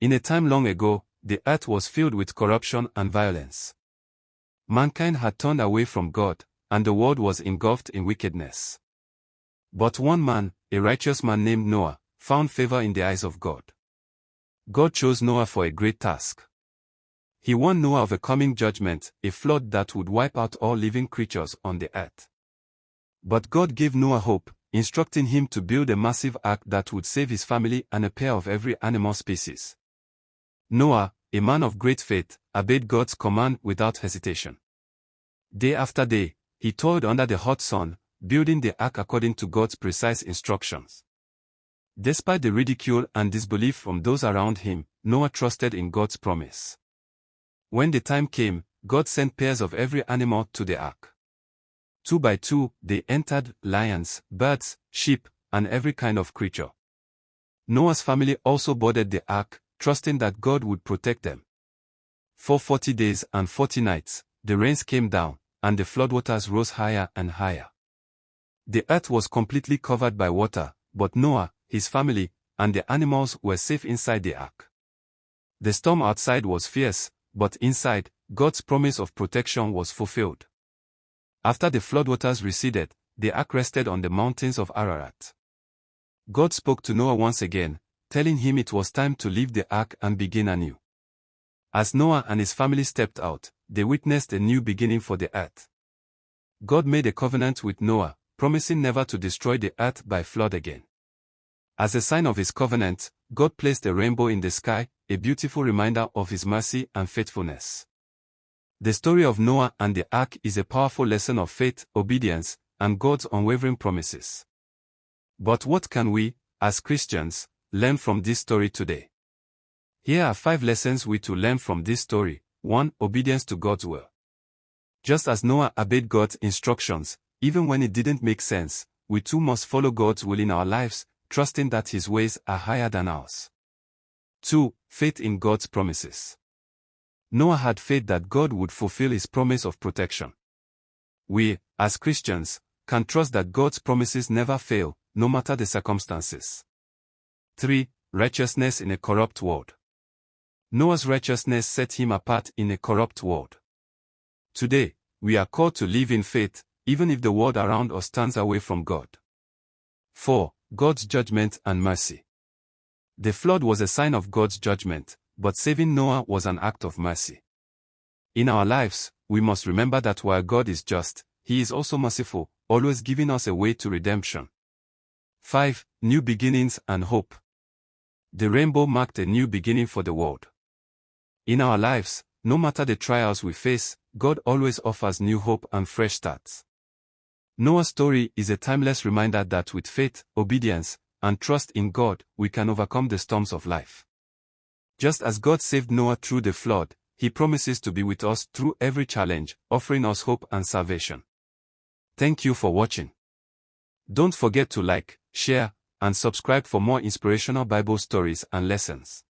In a time long ago, the earth was filled with corruption and violence. Mankind had turned away from God, and the world was engulfed in wickedness. But one man, a righteous man named Noah, found favor in the eyes of God. God chose Noah for a great task. He warned Noah of a coming judgment, a flood that would wipe out all living creatures on the earth. But God gave Noah hope, instructing him to build a massive ark that would save his family and a pair of every animal species. Noah, a man of great faith, obeyed God's command without hesitation. Day after day, he toiled under the hot sun, building the ark according to God's precise instructions. Despite the ridicule and disbelief from those around him, Noah trusted in God's promise. When the time came, God sent pairs of every animal to the ark. 2 by 2, they entered: lions, birds, sheep, and every kind of creature. Noah's family also boarded the ark, trusting that God would protect them. For 40 days and 40 nights, the rains came down, and the floodwaters rose higher and higher. The earth was completely covered by water, but Noah, his family, and the animals were safe inside the ark. The storm outside was fierce, but inside, God's promise of protection was fulfilled. After the floodwaters receded, the ark rested on the mountains of Ararat. God spoke to Noah once again, telling him it was time to leave the ark and begin anew. As Noah and his family stepped out, they witnessed a new beginning for the earth. God made a covenant with Noah, promising never to destroy the earth by flood again. As a sign of his covenant, God placed a rainbow in the sky, a beautiful reminder of his mercy and faithfulness. The story of Noah and the ark is a powerful lesson of faith, obedience, and God's unwavering promises. But what can we, as Christians, learn from this story today? Here are 5 lessons we to learn from this story. 1. Obedience to God's will. Just as Noah obeyed God's instructions, even when it didn't make sense, we too must follow God's will in our lives, trusting that His ways are higher than ours. 2. Faith in God's promises. Noah had faith that God would fulfill His promise of protection. We, as Christians, can trust that God's promises never fail, no matter the circumstances. 3. Righteousness in a corrupt world. Noah's righteousness set him apart in a corrupt world. Today, we are called to live in faith, even if the world around us turns away from God. 4. God's judgment and mercy. The flood was a sign of God's judgment, but saving Noah was an act of mercy. In our lives, we must remember that while God is just, He is also merciful, always giving us a way to redemption. 5. New beginnings and hope. The rainbow marked a new beginning for the world. In our lives, no matter the trials we face, God always offers new hope and fresh starts. Noah's story is a timeless reminder that with faith, obedience, and trust in God, we can overcome the storms of life. Just as God saved Noah through the flood, He promises to be with us through every challenge, offering us hope and salvation. Thank you for watching. Don't forget to like, share, and subscribe for more inspirational Bible stories and lessons.